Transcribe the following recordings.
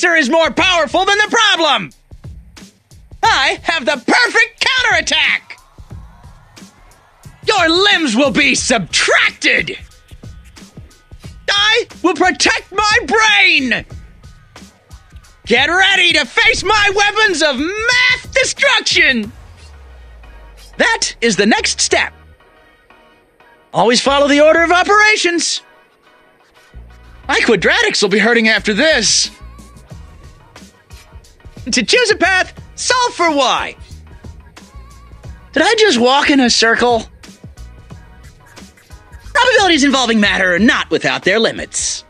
answer is more powerful than the problem! I have the perfect counterattack! Your limbs will be subtracted! I will protect my brain! Get ready to face my weapons of math destruction! That is the next step. Always follow the order of operations. My quadratics will be hurting after this. To choose a path, solve for y. Did I just walk in a circle? Probabilities involving matter are not without their limits.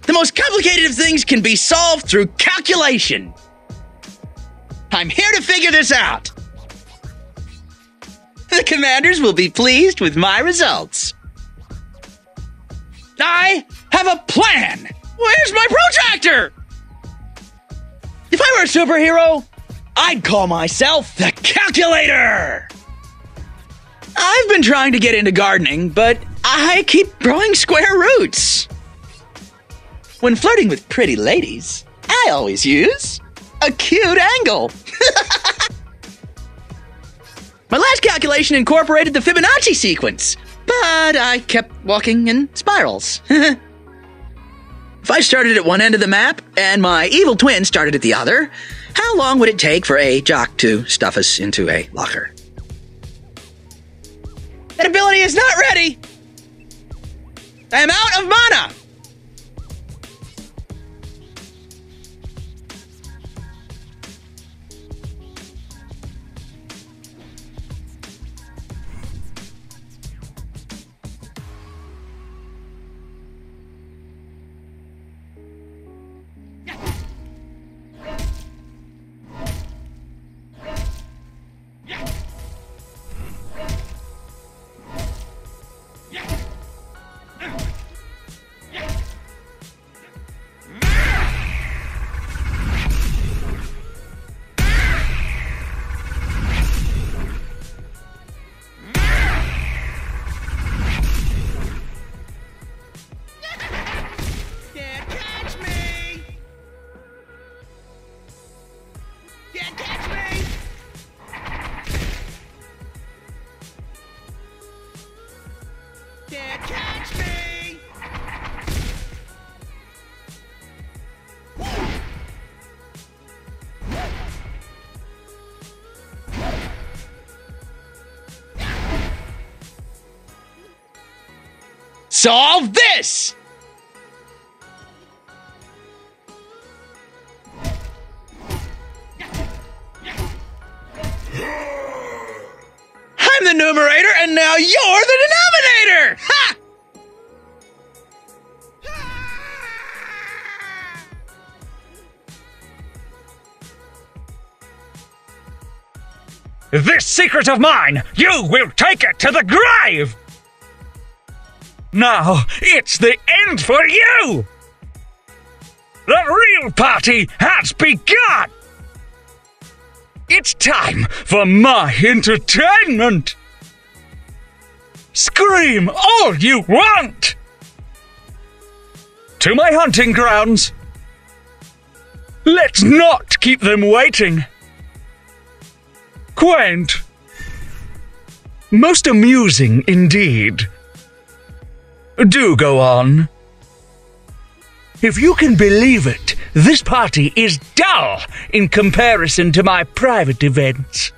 The most complicated of things can be solved through calculation. I'm here to figure this out. The commanders will be pleased with my results. I have a plan! Where's my protractor? If I were a superhero, I'd call myself the Calculator! I've been trying to get into gardening, but I keep growing square roots. When flirting with pretty ladies, I always use a cute angle. My last calculation incorporated the Fibonacci sequence, but I kept walking in spirals. If I started at one end of the map and my evil twin started at the other, how long would it take for a jock to stuff us into a locker? That ability is not ready! I am out of mana! Solve this! I'm the numerator, and now you're the denominator! Ha! This secret of mine, you will take it to the grave! Now, it's the end for you! The real party has begun! It's time for my entertainment! Scream all you want! To my hunting grounds! Let's not keep them waiting! Quaint. Most amusing indeed. Do go on. If you can believe it, this party is dull in comparison to my private events.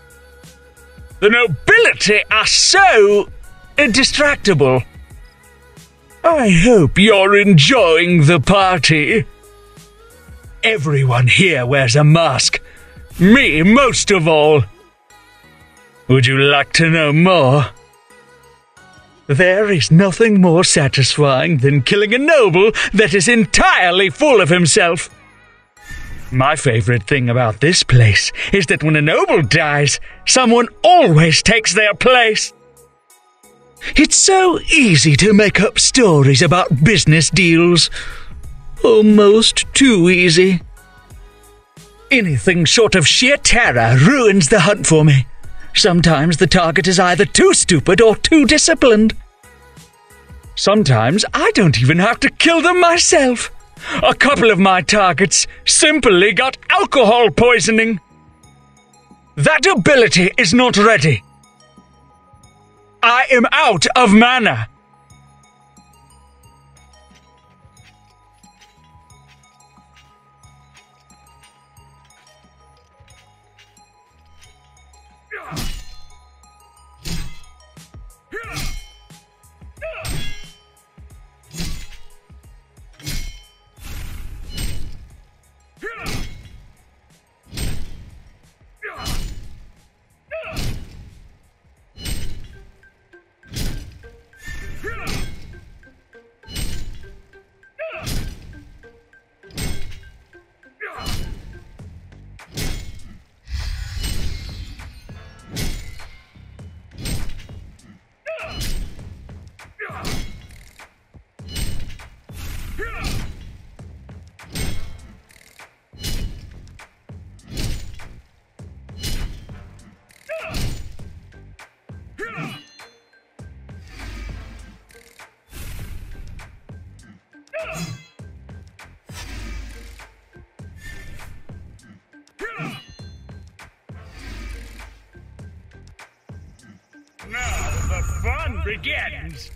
The nobility are so distractible. I hope you're enjoying the party. Everyone here wears a mask. Me most of all. Would you like to know more? There is nothing more satisfying than killing a noble that is entirely full of himself. My favorite thing about this place is that when a noble dies, someone always takes their place. It's so easy to make up stories about business deals. Almost too easy. Anything short of sheer terror ruins the hunt for me. Sometimes the target is either too stupid or too disciplined. Sometimes I don't even have to kill them myself. A couple of my targets simply got alcohol poisoning. That ability is not ready. I am out of mana. Now the fun begins!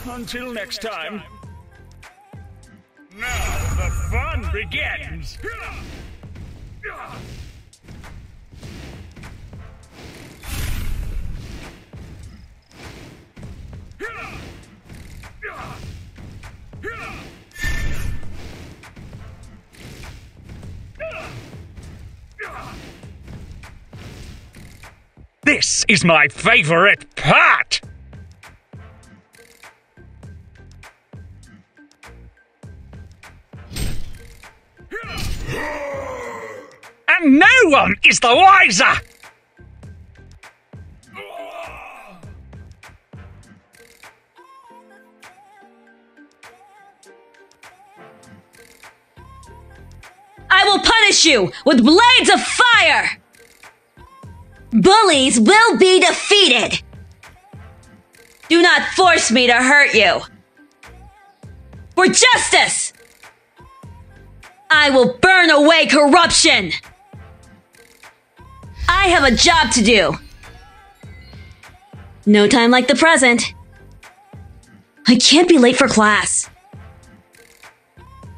Until next time. Now the fun begins! This is my favorite part! And no one is the wiser! I will punish you with blades of fire! Bullies will be defeated! Do not force me to hurt you! For justice! I will burn away corruption! I have a job to do. No time like the present. I can't be late for class.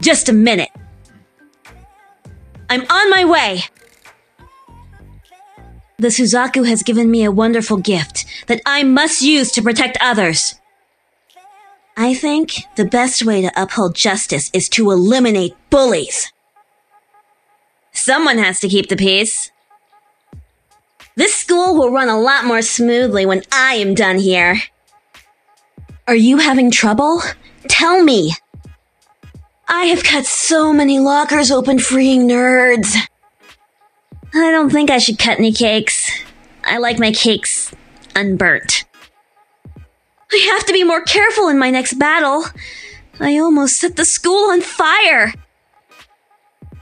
Just a minute. I'm on my way. The Suzaku has given me a wonderful gift that I must use to protect others. I think the best way to uphold justice is to eliminate bullies. Someone has to keep the peace. This school will run a lot more smoothly when I am done here. Are you having trouble? Tell me. I have cut so many lockers open freeing nerds. I don't think I should cut any cakes. I like my cakes unburnt. I have to be more careful in my next battle. I almost set the school on fire.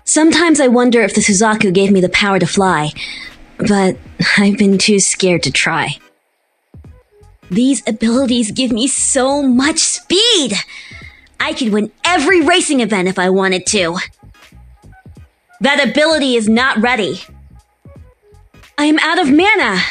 Sometimes I wonder if the Suzaku gave me the power to fly, but I've been too scared to try. These abilities give me so much speed. I could win every racing event if I wanted to. That ability is not ready. I am out of mana.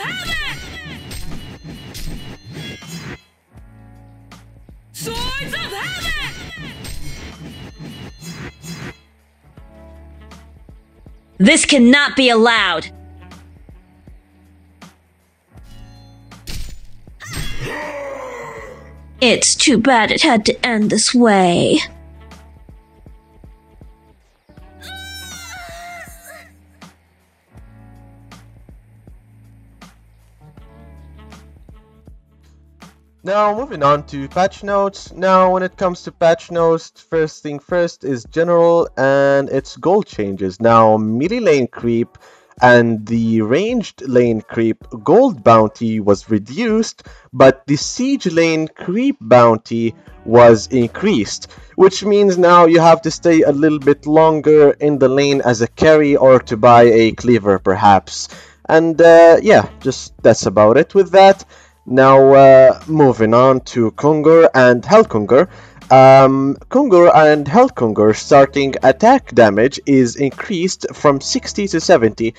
Heaven! Swords of Heaven! This cannot be allowed. It's too bad it had to end this way. Now moving on to patch notes. Now when it comes to patch notes, first thing first is general and its goal changes. Now melee lane creep and the ranged lane creep gold bounty was reduced, but the siege lane creep bounty was increased, which means now you have to stay a little bit longer in the lane as a carry or to buy a cleaver perhaps. And yeah, just that's about it with that. Now moving on to Kungur and Hellkungur. Kungur and Hellkungur starting attack damage is increased from 60 to 70.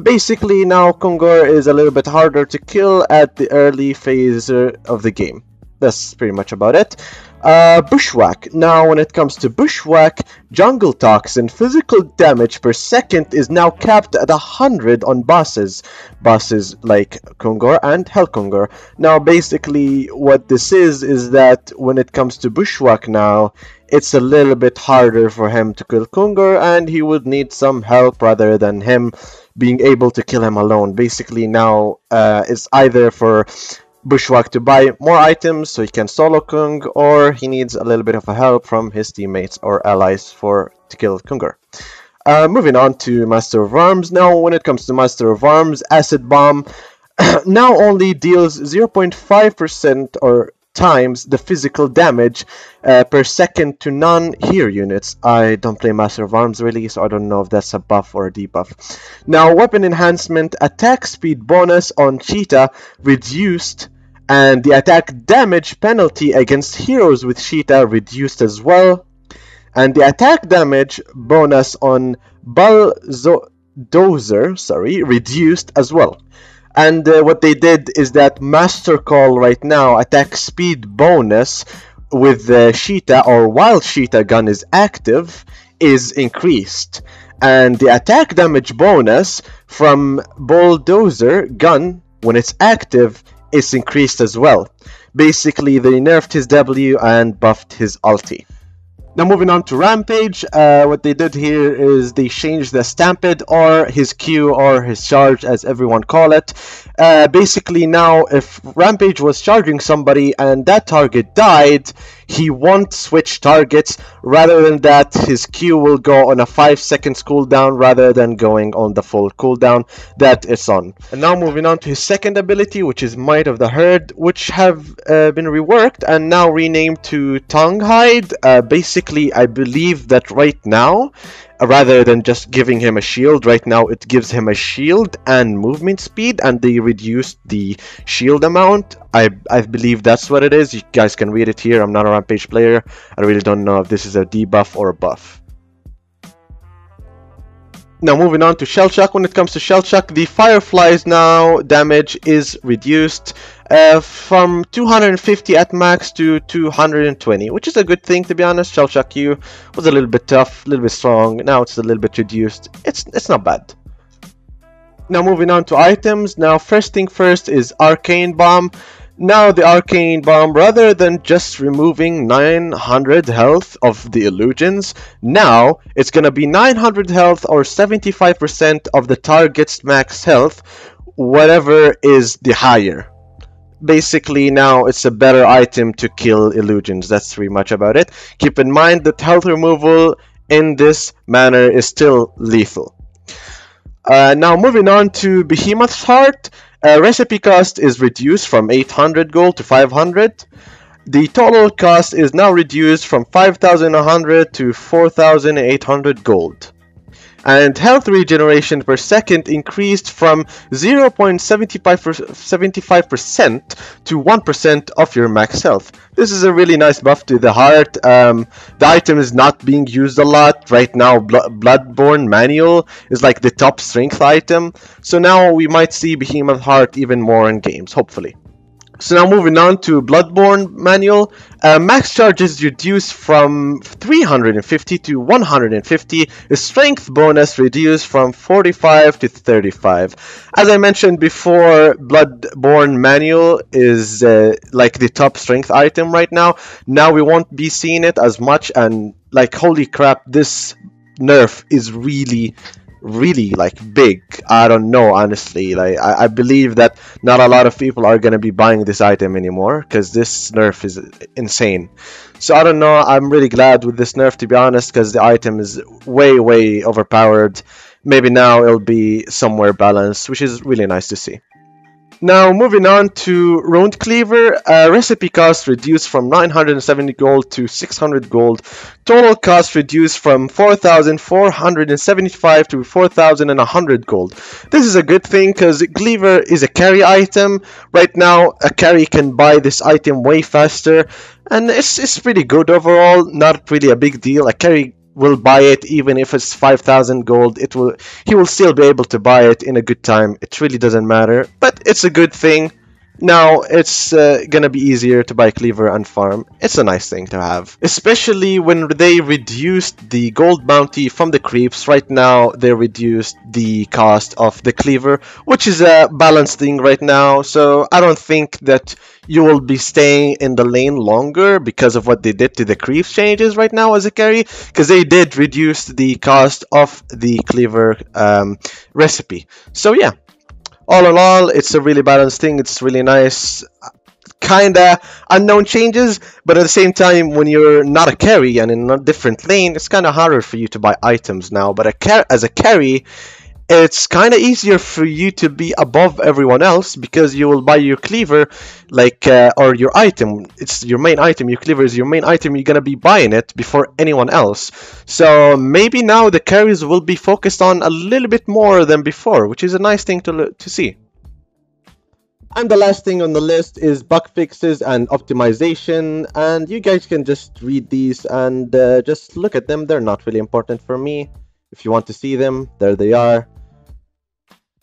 Basically now Kungur is a little bit harder to kill at the early phase of the game. That's pretty much about it. Bushwhack. Now when it comes to Bushwhack, jungle toxin physical damage per second is now capped at 100 on bosses like Kungur and Hellkungur. Now basically what this is that when it comes to Bushwhack now, it's a little bit harder for him to kill Kungur and he would need some help rather than him being able to kill him alone. Basically now it's either for Bushwhack to buy more items so he can solo Kung, or he needs a little bit of a help from his teammates or allies to kill Kungur. Moving on to Master of Arms. Now when it comes to Master of Arms, Acid Bomb now only deals 0.5% or times the physical damage per second to non-hero units. I don't play Master of Arms really, so I don't know if that's a buff or a debuff. Now weapon enhancement, attack speed bonus on Cheetah reduced, and the attack damage penalty against heroes with Cheetah reduced as well, and the attack damage bonus on Bulldozer reduced as well. And what they did is that Master Call right now, attack speed bonus with the Cheetah or while Cheetah gun is active is increased. And the attack damage bonus from Bulldozer gun when it's active is increased as well. Basically they nerfed his W and buffed his ulti. Now moving on to Rampage, what they did here is they changed the Stampede or his Q or his charge as everyone call it. Basically now if Rampage was charging somebody and that target died, he won't switch targets. Rather than that, his Q will go on a 5 seconds cooldown rather than going on the full cooldown that it's on. And now moving on to his second ability, which is Might of the Herd, which have been reworked and now renamed to Tongue Hide. Basically, I believe that right now, rather than just giving him a shield, right now it gives him a shield and movement speed, and they reduced the shield amount. I believe that's what it is. You guys can read it here. I'm not a Rampage player. I really don't know if this is a debuff or a buff. Now moving on to Shell Shock. When it comes to Shell Shock, the Fireflies now damage is reduced from 250 at max to 220, which is a good thing to be honest. Shell Shock Q was a little bit tough, a little bit strong. Now it's a little bit reduced. It's not bad. Now moving on to items. Now first thing first is Arcane Bomb. Now the Arcane Bomb, rather than just removing 900 health of the illusions, now it's gonna be 900 health or 75% of the target's max health, whatever is the higher. Basically now it's a better item to kill illusions. That's pretty much about it. Keep in mind that health removal in this manner is still lethal. Now moving on to Behemoth's Heart. Recipe cost is reduced from 800 gold to 500. The total cost is now reduced from 5,100 to 4,800 gold. And health regeneration per second increased from 0.75% to 1% of your max health. This is a really nice buff to the heart. The item is not being used a lot right now. Bloodborne Manual is like the top strength item, so now we might see Behemoth Heart even more in games, hopefully. So now moving on to Bloodborne Manual, max charge is reduced from 350 to 150, strength bonus reduced from 45 to 35. As I mentioned before, Bloodborne Manual is like the top strength item right now. Now we won't be seeing it as much, and like holy crap, this nerf is really like big. I don't know, honestly. Like I believe that not a lot of people are gonna be buying this item anymore because this nerf is insane. So I don't know, I'm really glad with this nerf, to be honest, because the item is way overpowered. Maybe now it'll be somewhere balanced, which is really nice to see. Now moving on to Ruined Cleaver, recipe cost reduced from 970 gold to 600 gold. Total cost reduced from 4,475 to 4,100 gold. This is a good thing because Cleaver is a carry item. Right now a carry can buy this item way faster, and it's pretty good overall, not really a big deal. A carry will buy it even if it's 5,000 gold. He will still be able to buy it in a good time. It really doesn't matter, but it's a good thing. Now it's gonna be easier to buy Cleaver and farm. It's a nice thing to have, especially when they reduced the gold bounty from the creeps. Right now they reduced the cost of the Cleaver, which is a balanced thing right now. So I don't think that you will be staying in the lane longer because of what they did to the creeps changes right now as a carry, because they did reduce the cost of the Cleaver recipe. So yeah, all in all, it's a really balanced thing. It's really nice. Kinda unknown changes, but at the same time, when you're not a carry and in a different lane, it's kind of harder for you to buy items now. But as a carry, it's kind of easier for you to be above everyone else because you will buy your Cleaver, like or your item. It's your main item. Your Cleaver is your main item. You're gonna be buying it before anyone else. So maybe now the carries will be focused on a little bit more than before, which is a nice thing to see. And the last thing on the list is bug fixes and optimization, and you guys can just read these and just look at them. They're not really important for me. If you want to see them, there they are.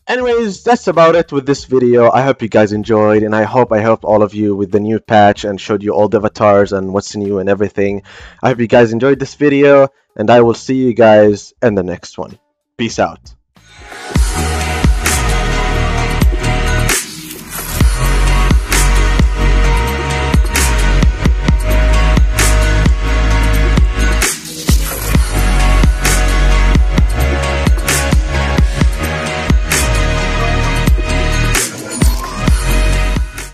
Anyways, that's about it with this video. I hope you guys enjoyed, and I hope I helped all of you with the new patch and showed you all the avatars and what's new and everything. I hope you guys enjoyed this video, and I will see you guys in the next one. Peace out.